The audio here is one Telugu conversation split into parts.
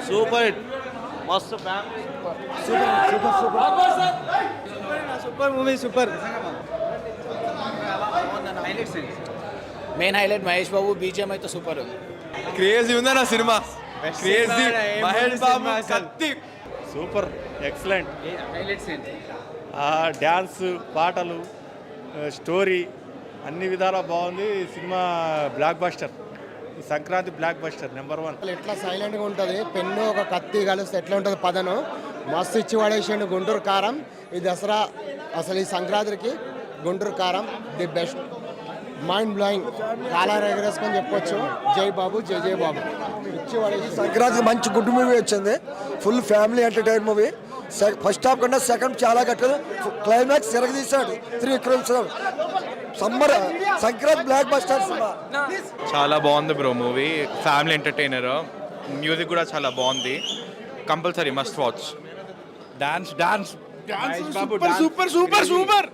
సూపర్ హిట్ మస్తు family super movie super. Main highlight Mahesh Babu BGM అయితే సూపర్. క్రేజీ ఉందన్న సినిమా, క్రేజీ. మహేష్ బాబు కత్తి సూపర్ ఎక్సలెంట్. హైలైట్స్ ఏంటి? డ్యాన్స్, పాటలు, స్టోరీ అన్ని విధాలా బాగుంది సినిమా. Block buster, Sankranti block buster number 1. ఎట్లా సైలెంట్గా ఉంటుంది, పెన్ను ఒక కత్తి కలిస్తే ఎట్లా ఉంటుంది పదను మస్తు ఇచ్చి పడేసిండు. గుంటూరు కారం ఈ దసరా అసలు ఈ సంక్రాంతికి గుంటూరు కారం ది బెస్ట్, మైండ్ బ్లోయింగ్. కాలాలు ఎగరేసుకొని చెప్పొచ్చు. జై బాబు, జై జై బాబు. ఇచ్చి పడేసి సంక్రాంతికి మంచి గుడ్ మూవీ వచ్చింది. Full family entertain movie. First half కన్నా సెకండ్ చాలా గట్టిగా క్లైమాక్స్ తిరగదీశాడు Trivikram sir. Summer Sankranti block buster సినిమా. చాలా బాగుంది bro movie. Family entertainer, music కూడా చాలా బాగుంది. Compulsory must watch. Dance super super super.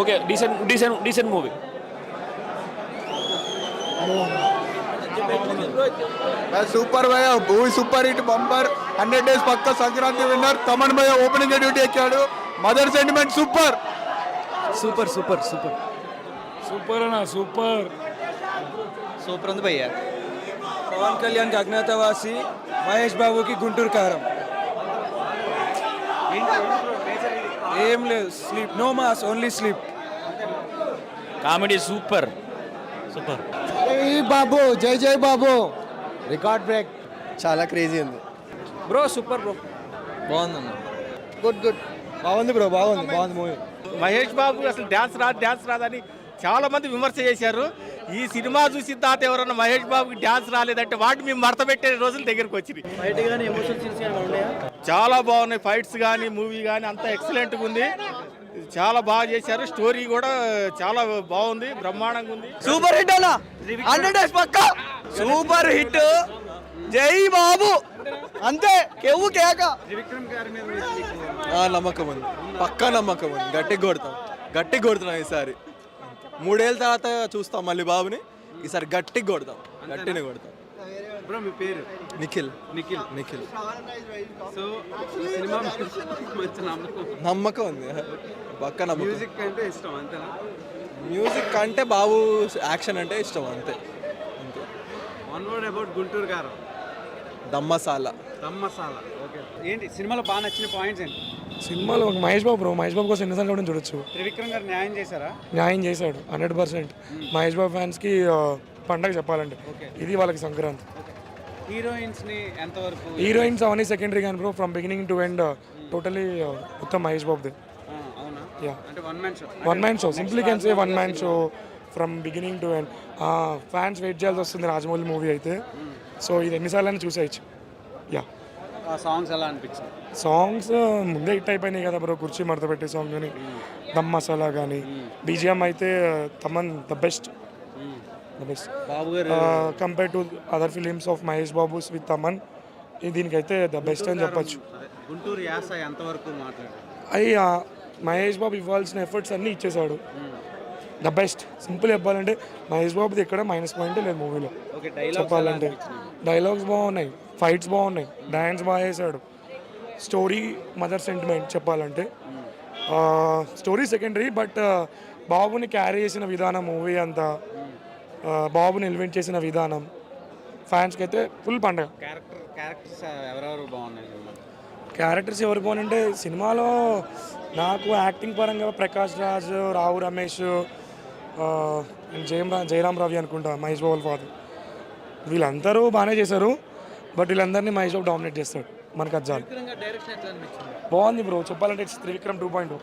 Okay, decent movie. Super భయ, movie super hit, bumper. 100 days పక్క సంక్రాంతి విన్నర్. తమన్ భయ ఓపెనింగ్ డ్యూటీ ఎక్కాడు. Mother sentiment super super super super super అన్న, సూపర్ సూపర్ ఉంది భయ్య. పవన్ కళ్యాణ్కి అజ్ఞాతవాసి, మహేష్ బాబుకి గుంటూరు కారం. ఏం లేదు, sleep, no mass, only sleep. Comedy super. జై బాబు, జై జై బాబు. Record break. చాలా క్రేజీ ఉంది బ్రో, సూపర్ బ్రో. బాగుందన్న. గుడ్ బాగుంది బ్రో, బాగుంది మూవీ. మహేష్ బాబు అసలు డ్యాన్స్ రాదని చాలా మంది విమర్శ చేశారు. ఈ సినిమా చూసిన తర్వాత ఎవరన్నా మహేష్ బాబుకి డ్యాన్స్ రాలేదంటే వాటి మేము మడత పెట్టే రోజులు దగ్గరికి వచ్చినాయి. చాలా బాగున్నాయి ఫైట్స్ కానీ, మూవీ కానీ అంతా ఎక్సలెంట్గా ఉంది. చాలా బాగా చేశారు. స్టోరీ కూడా చాలా బాగుంది, బ్రహ్మాండంగా ఉంది. సూపర్ హిట్ అన్న, 100 days పక్క సూపర్ హిట్. జై బాబు, అంతే. కేవు కేక. నమ్మకం ఉంది, పక్కా నమ్మకం ఉంది. గట్టిగా కొడుతున్నాం ఈసారి. 3 ఏళ్ళ తర్వాత చూస్తాం మళ్ళీ బాబుని. ఈసారి గట్టిగా కొడతాం. బ్రో, మీ పేరు? నిఖిల్. సో సినిమా నమ్మకం ఉంది, పక్కా నమ్మకం. మ్యూజిక్ అంటే ఇష్టం అంతేనా? మ్యూజిక్ అంటే బాబు యాక్షన్ అంటే ఇష్టం అంతే. వన్ వర్డ్ అబౌట్ గుంటూరు కారం. దమ్మసాల. ఓకే. ఏంటి సినిమాలో బాగా నచ్చిన పాయింట్స్ ఏంటి? సినిమాలో మహేష్ బాబు కోసం ఎన్నిసార్లు కూడా చూడొచ్చు. త్రివిక్రమ్ గారు న్యాయం చేశారా? న్యాయం చేశాడు 100%. మహేష్ బాబు ఫ్యాన్స్కి పండగ చెప్పాలంటే ఇది వాళ్ళకి సంక్రాంతి. హీరోయిన్స్ ని ఎంతవరకు? హీరోయిన్స్ అవన్నీ సెకండరీ కానీ bro, from beginning to end totally మొత్తం మహేష్ బాబుది. అవునా? యా, అంటే one man show. Simply can say one man show from beginning to end. Fans wait చేయాల్సి వస్తుంది రాజమౌళి మూవీ అయితే. సో ఇది ఎన్నిసార్లు చూసేయచ్చు. యా. సాంగ్స్ ఎలా అనిపించింది? సాంగ్స్ ముందే హిట్ అయిపోయినాయి కదా బ్రో. కుర్చీ మడత పెట్టే సాంగ్ కానీ, దమ్ మసాలా కానీ, బీజిఎం అయితే Thaman the best. Babu garu compare to other films of Mahesh Babu's with Thaman, దీనికైతే ద బెస్ట్ అని చెప్పొచ్చు. గుంటూరు యాస ఎంతవరకు మాట్లాడారు? అయ్యి మహేష్ బాబు ఇవ్వాల్సిన ఎఫర్ట్స్ అన్నీ ఇచ్చేసాడు. The best. సింపుల్ చెప్పాలంటే మహేష్ బాబుది ఎక్కడ మైనస్ పాయింట్ లేదు మూవీలో. చెప్పాలంటే డైలాగ్స్ బాగున్నాయి, ఫైట్స్ బాగున్నాయి, డ్యాన్స్ బాగా చేశాడు. స్టోరీ మదర్ సెంటిమెంట్ చెప్పాలంటే. స్టోరీ సెకండరీ, బట్ బాబుని క్యారీ చేసిన విధానం, మూవీ అంతా బాబుని ఎలివేట్ చేసిన విధానం ఫ్యాన్స్కి అయితే ఫుల్ పండగ. క్యారెక్టర్స్ ఎవరెవరు బాగున్నాయి? క్యారెక్టర్స్ ఎవరు బాగుంటే సినిమాలో నాకు యాక్టింగ్ పరంగా ప్రకాష్ రాజ్, రావు రమేష్, జయరామ్ రవి అనుకుంటా మహేష్ బాబు ఫాదర్, వీళ్ళందరూ బాగానే చేశారు. బట్ వీళ్ళందరినీ మహేష్ బాబు డామినేట్ చేస్తాడు. మనకు అది చాలు. బాగుంది బ్రో. చెప్పాలంటే త్రివిక్రమ్ 2.0.